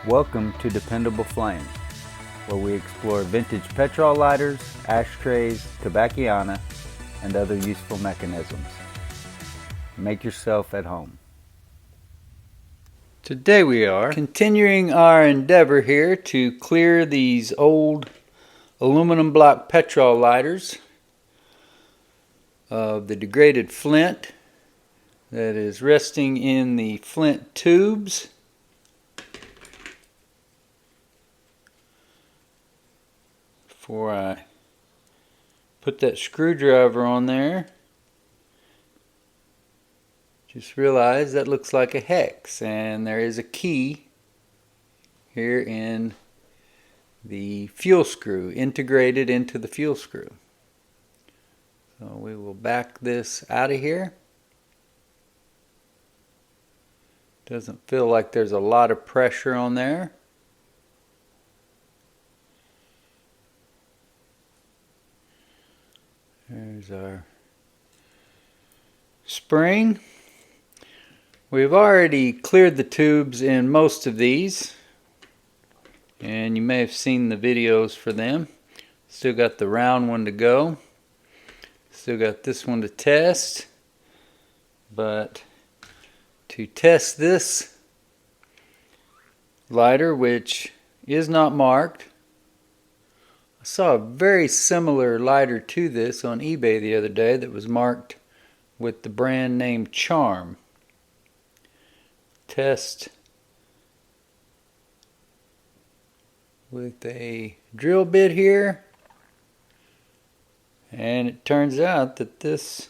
Welcome to Dependable Flame, where we explore vintage petrol lighters, ashtrays, tobacconiana, and other useful mechanisms. Make yourself at home. Today we are continuing our endeavor here to clear these old aluminum block petrol lighters of the degraded flint that is resting in the flint tubes. Before I put that screwdriver on there, just realize that looks like a hex, and there is a key here in the fuel screw, integrated into the fuel screw. So we will back this out of here. Doesn't feel like there's a lot of pressure on there. There's our spring. We've already cleared the tubes in most of these, and you may have seen the videos for them. Still got the round one to go. Still got this one to test. But to test this lighter, which is not marked, I saw a very similar lighter to this on eBay the other day that was marked with the brand name Charm. Test with a drill bit here, and it turns out that this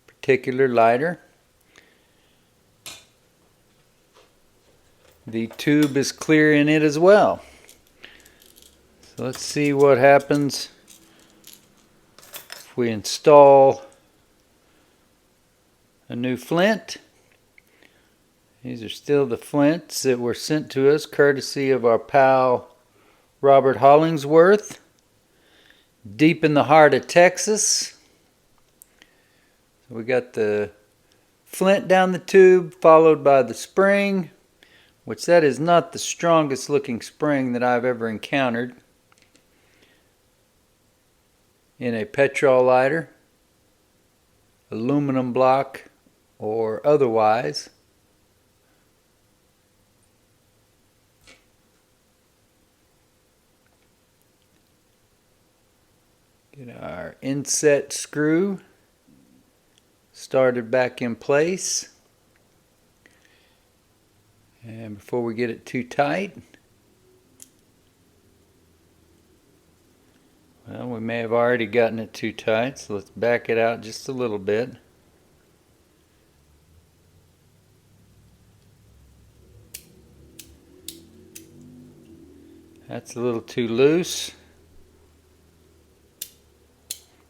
particular lighter, the tube is clear in it as well. So let's see what happens if we install a new flint. These are still the flints that were sent to us courtesy of our pal Robert Hollingsworth, deep in the heart of Texas. So we got the flint down the tube, followed by the spring, which that is not the strongest looking spring that I've ever encountered in a petrol lighter, aluminum block or otherwise. Get our inset screw started back in place. And before we get it too tight, well, we may have already gotten it too tight, so let's back it out just a little bit. That's a little too loose.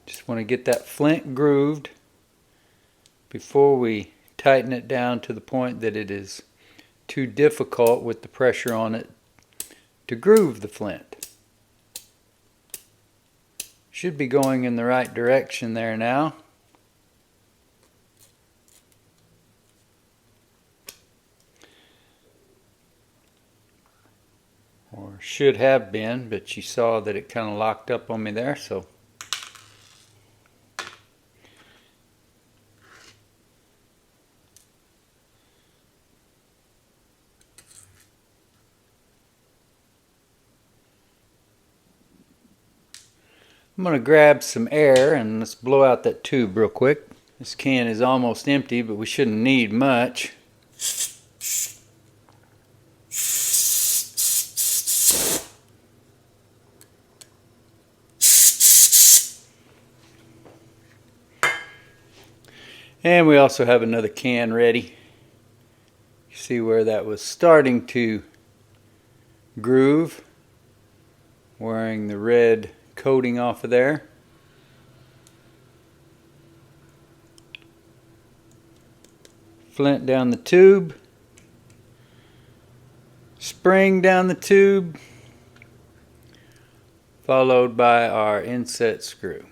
Just want to get that flint grooved before we tighten it down to the point that it is too difficult with the pressure on it to groove the flint. Should be going in the right direction there now. Or should have been, but you saw that it kind of locked up on me there, so I'm going to grab some air and let's blow out that tube real quick. This can is almost empty, but we shouldn't need much. And we also have another can ready. You see where that was starting to groove, wearing the red coating off of there. Flint down the tube, spring down the tube, followed by our inset screw.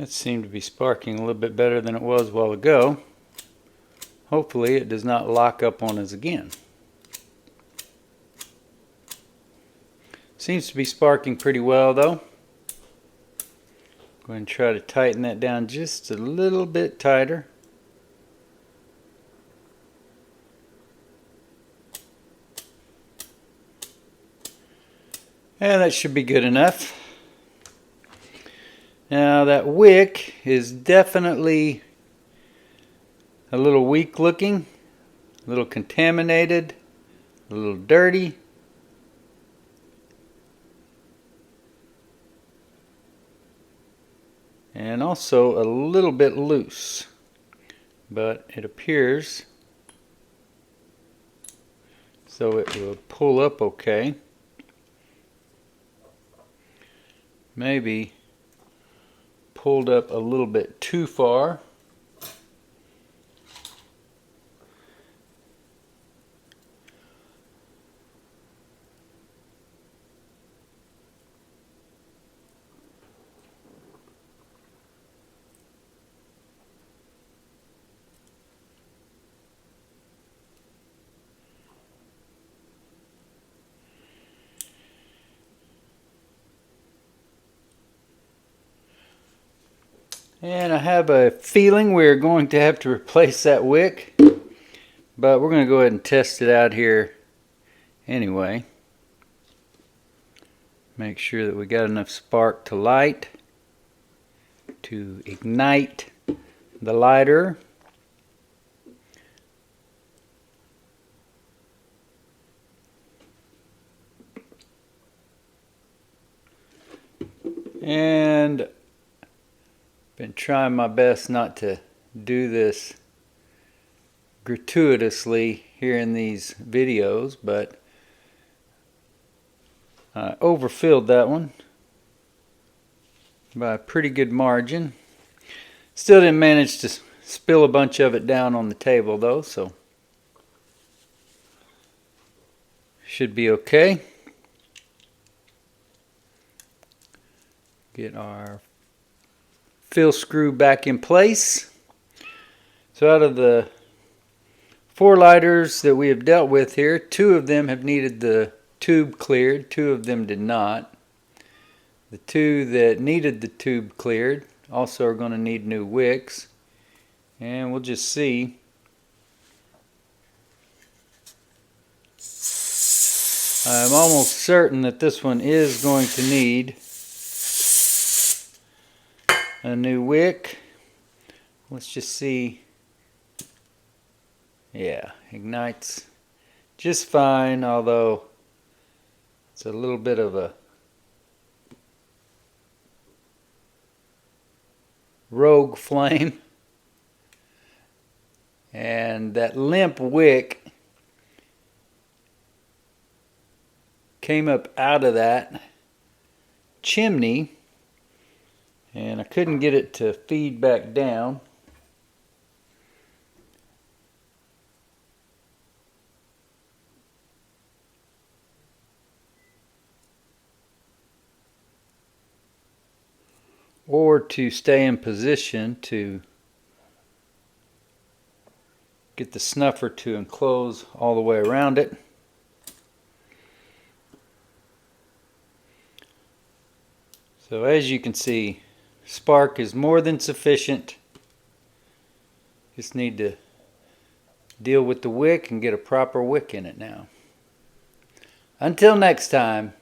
That seemed to be sparking a little bit better than it was a while ago. Hopefully it does not lock up on us again. Seems to be sparking pretty well though. Go ahead and try to tighten that down just a little bit tighter. And that should be good enough. Now that wick is definitely a little weak looking, a little contaminated, a little dirty. And also a little bit loose. But it appears so it will pull up okay. Maybe pulled up a little bit too far. And I have a feeling we're going to have to replace that wick, but we're going to go ahead and test it out here anyway. Make sure that we got enough spark to light, to ignite the lighter. And been trying my best not to do this gratuitously here in these videos, but I overfilled that one by a pretty good margin. Still didn't manage to spill a bunch of it down on the table though, so should be okay. Get our fill screw back in place. So out of the 4 lighters that we have dealt with here, 2 of them have needed the tube cleared, 2 of them did not. The 2 that needed the tube cleared also are going to need new wicks, and we'll just see. I'm almost certain that this one is going to need a new wick. Let's just see. Yeah, ignites just fine, although it's a little bit of a rogue flame. And that limp wick came up out of that chimney, and I couldn't get it to feed back down. Or to stay in position to get the snuffer to enclose all the way around it. So as you can see, spark is more than sufficient. Just need to deal with the wick and get a proper wick in it now. Until next time.